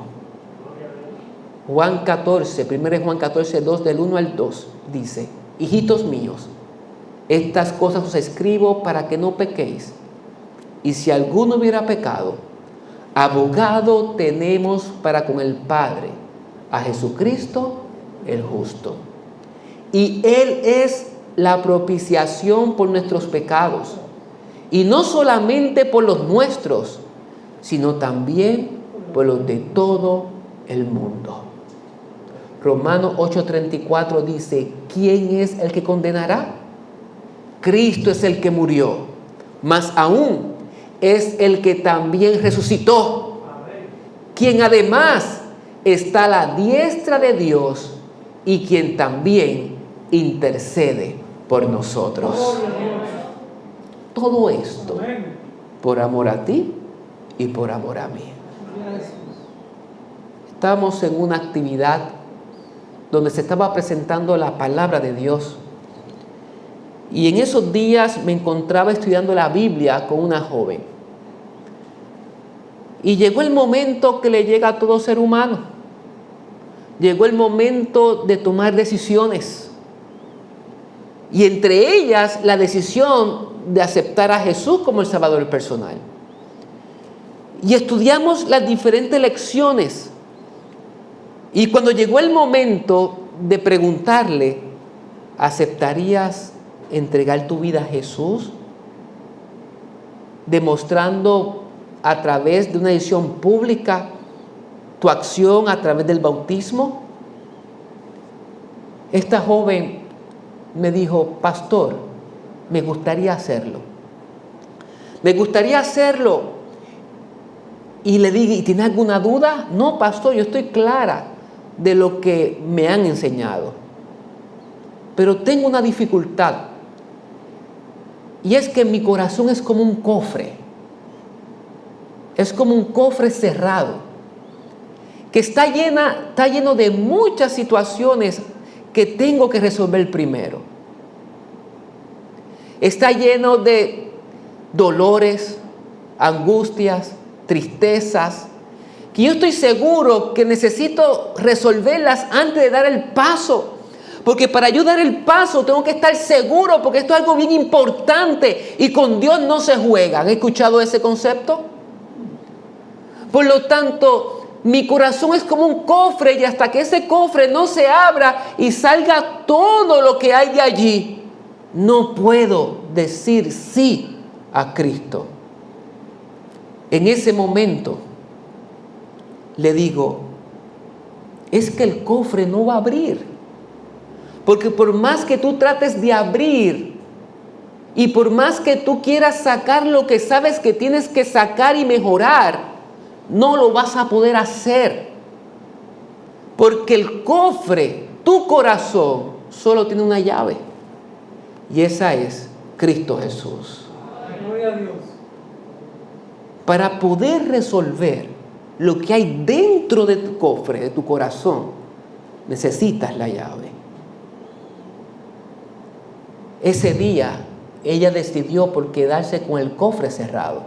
Juan 14, 1 Juan 14, 2, del 1 al 2, dice: hijitos míos, estas cosas os escribo para que no pequéis. Y si alguno hubiera pecado, abogado tenemos para con el Padre, a Jesucristo el justo. Y Él es la propiciación por nuestros pecados. Y no solamente por los nuestros, sino también por los de todo el mundo. Romanos 8:34 dice: ¿quién es el que condenará? Cristo es el que murió, mas aún es el que también resucitó, quien además está a la diestra de Dios y quien también intercede por nosotros. Todo esto por amor a ti y por amor a mí. Estamos en una actividad donde se estaba presentando la palabra de Dios. Y en esos días me encontraba estudiando la Biblia con una joven. Y llegó el momento que le llega a todo ser humano. Llegó el momento de tomar decisiones. Y entre ellas la decisión de aceptar a Jesús como el Salvador personal. Y estudiamos las diferentes lecciones. Y cuando llegó el momento de preguntarle: ¿aceptarías entregar tu vida a Jesús? Demostrando a través de una decisión pública tu acción a través del bautismo. Esta joven me dijo: pastor, me gustaría hacerlo. Me gustaría hacerlo. Y le dije: ¿y tiene alguna duda? No, pastor, yo estoy clara de lo que me han enseñado. Pero tengo una dificultad. Y es que mi corazón es como un cofre. Es como un cofre cerrado, que está lleno de muchas situaciones que tengo que resolver primero. Está lleno de dolores, angustias, tristezas, que yo estoy seguro que necesito resolverlas antes de dar el paso. Porque para yo dar el paso tengo que estar seguro, porque esto es algo bien importante y con Dios no se juega. ¿Han escuchado ese concepto? Por lo tanto, mi corazón es como un cofre, y hasta que ese cofre no se abra y salga todo lo que hay de allí, no puedo decir sí a Cristo. En ese momento le digo: es que el cofre no va a abrir. Porque por más que tú trates de abrir y por más que tú quieras sacar lo que sabes que tienes que sacar y mejorar, no lo vas a poder hacer. Porque el cofre, tu corazón, solo tiene una llave. Y esa es Cristo Jesús. Gloria a Dios. Para poder resolver lo que hay dentro de tu cofre, de tu corazón, necesitas la llave. Ese día ella decidió por quedarse con el cofre cerrado.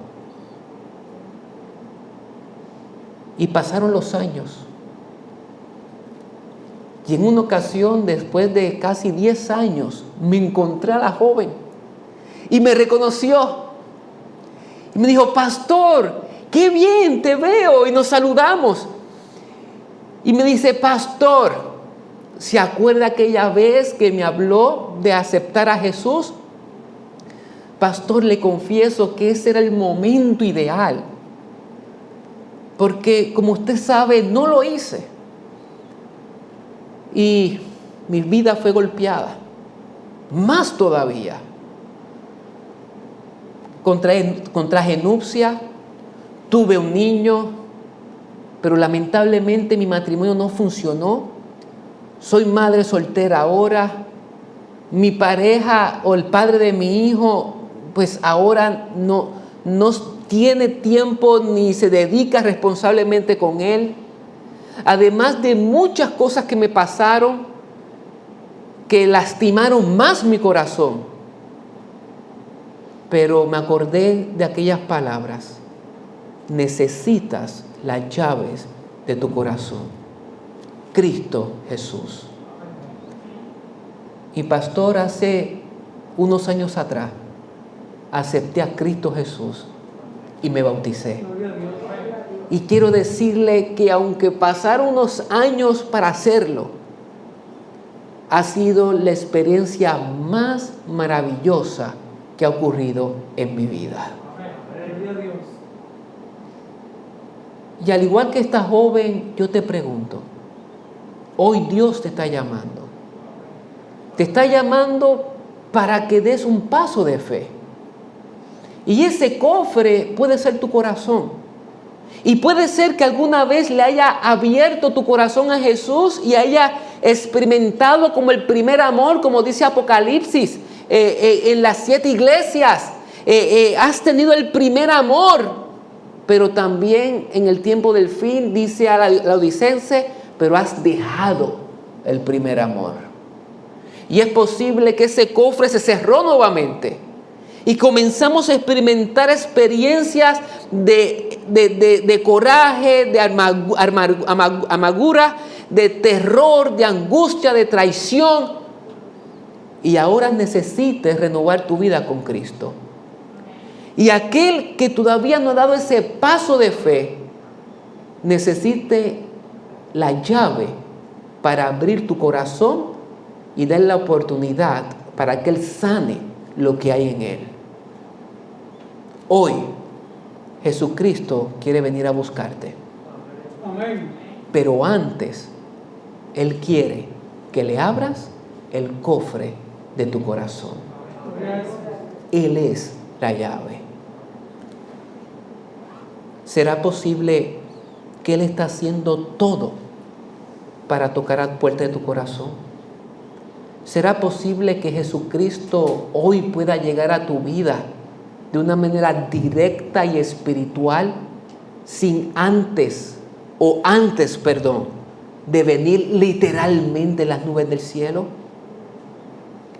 Y pasaron los años. Y en una ocasión, después de casi 10 años, me encontré a la joven y me reconoció. Y me dijo: pastor, qué bien te veo. Y nos saludamos. Y me dice: pastor, ¿se acuerda aquella vez que me habló de aceptar a Jesús? Pastor, le confieso que ese era el momento ideal. Porque, como usted sabe, no lo hice. Y mi vida fue golpeada. Más todavía. Contraje nupcia, tuve un niño, pero lamentablemente mi matrimonio no funcionó. Soy madre soltera ahora. Mi pareja o el padre de mi hijo, pues ahora no tiene tiempo ni se dedica responsablemente con Él. Además de muchas cosas que me pasaron, que lastimaron más mi corazón. Pero me acordé de aquellas palabras. Necesitas las llaves de tu corazón. Cristo Jesús. Y pastor, hace unos años atrás, acepté a Cristo Jesús y me bauticé. Y quiero decirle que aunque pasaron unos años para hacerlo, ha sido la experiencia más maravillosa que ha ocurrido en mi vida. Y al igual que esta joven, yo te pregunto, hoy Dios te está llamando. Te está llamando para que des un paso de fe. Y ese cofre puede ser tu corazón. Y puede ser que alguna vez le haya abierto tu corazón a Jesús y haya experimentado como el primer amor, como dice Apocalipsis, en las 7 iglesias. Has tenido el primer amor, pero también en el tiempo del fin, dice a la Laodicense, pero has dejado el primer amor. Y es posible que ese cofre se cerró nuevamente. Y comenzamos a experimentar experiencias de coraje, de amargura, de terror, de angustia, de traición. Y ahora necesitas renovar tu vida con Cristo. Y aquel que todavía no ha dado ese paso de fe, necesite la llave para abrir tu corazón y dar la oportunidad para que Él sane lo que hay en él. Hoy, Jesucristo quiere venir a buscarte. Amén. Pero antes, Él quiere que le abras el cofre de tu corazón. Él es la llave. ¿Será posible que Él está haciendo todo para tocar a la puerta de tu corazón? ¿Será posible que Jesucristo hoy pueda llegar a tu vida de una manera directa y espiritual sin antes de venir literalmente en las nubes del cielo?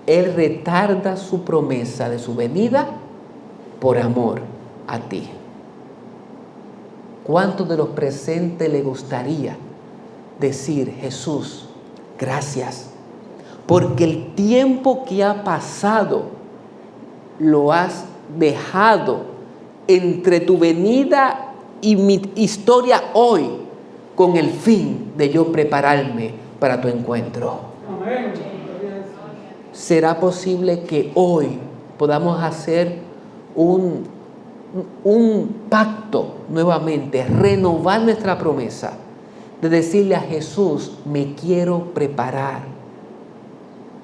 Él retarda su promesa de su venida por amor a ti. ¿Cuántos de los presentes le gustaría decir: Jesús, gracias, porque el tiempo que ha pasado lo has dejado entre tu venida y mi historia hoy, con el fin de yo prepararme para tu encuentro? Amén. ¿Será posible que hoy podamos hacer un pacto nuevamente, renovar nuestra promesa de decirle a Jesús: me quiero preparar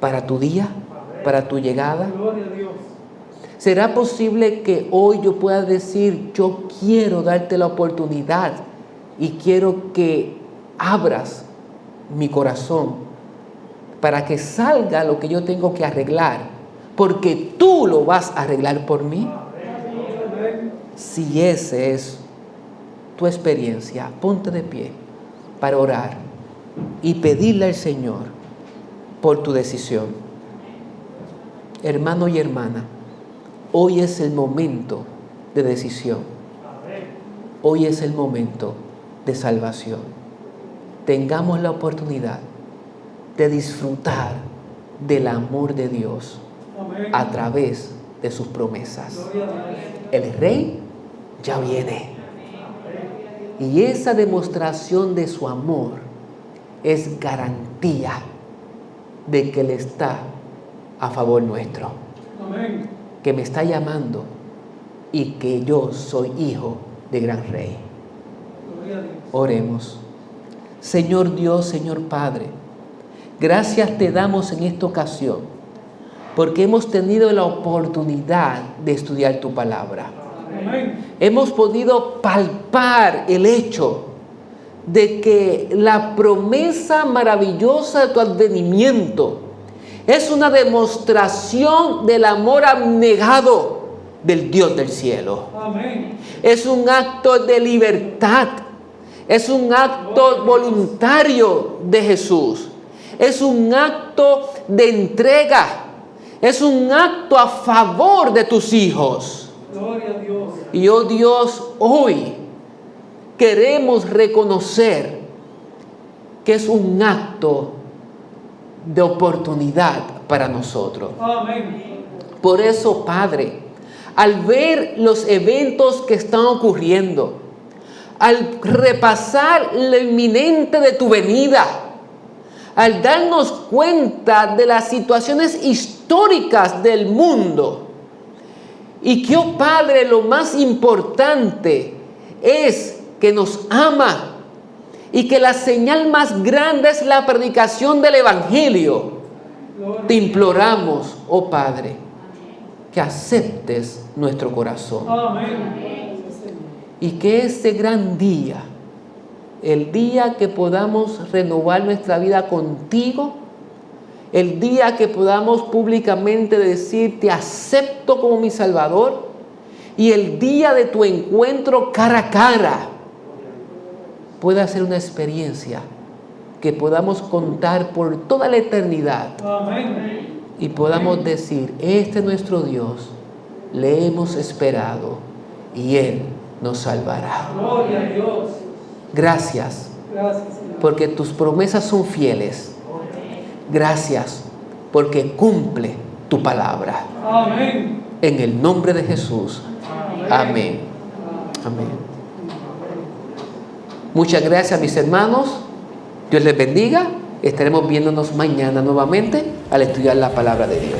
para tu día, para tu llegada? Gloria a Dios. ¿Será posible que hoy yo pueda decir: yo quiero darte la oportunidad y quiero que abras mi corazón para que salga lo que yo tengo que arreglar, porque tú lo vas a arreglar por mí? Si esa es tu experiencia, ponte de pie para orar y pedirle al Señor por tu decisión. Hermano y hermana, hoy es el momento de decisión. Hoy es el momento de salvación. Tengamos la oportunidad de disfrutar del amor de Dios a través de sus promesas. El Rey ya viene. Y esa demostración de su amor es garantía de que Él está a favor nuestro. Amén. Que me está llamando y que yo soy hijo de gran Rey. Oremos. Señor Dios, Señor Padre, gracias te damos en esta ocasión porque hemos tenido la oportunidad de estudiar tu palabra. Amén. Hemos podido palpar el hecho de que la promesa maravillosa de tu advenimiento es una demostración del amor abnegado del Dios del cielo.
Amén.
Es un acto de libertad. Es un acto voluntario de Jesús. Es un acto de entrega. Es un acto a favor de tus hijos.
Gloria a Dios.
Y oh Dios, hoy queremos reconocer que es un acto de oportunidad para nosotros.
Amén.
Por eso, Padre, al ver los eventos que están ocurriendo, al repasar lo inminente de tu venida, al darnos cuenta de las situaciones históricas del mundo, y que, oh Padre, lo más importante es que nos ama y que la señal más grande es la predicación del Evangelio. Te imploramos, oh Padre, que aceptes nuestro corazón.
Amén.
Y que este gran día, el día que podamos renovar nuestra vida contigo, el día que podamos públicamente decir, te acepto como mi Salvador, y el día de tu encuentro cara a cara, pueda ser una experiencia que podamos contar por toda la eternidad.
Amén.
Y podamos decir, este es nuestro Dios, le hemos esperado y Él nos salvará.
Gloria a Dios.
Gracias,
Gracias, Señor.
porque tus promesas son fieles. Gracias, porque cumple tu palabra.
Amén.
En el nombre de Jesús. Amén. Amén. Muchas gracias, mis hermanos. Dios les bendiga. Estaremos viéndonos mañana nuevamente al estudiar la palabra de Dios.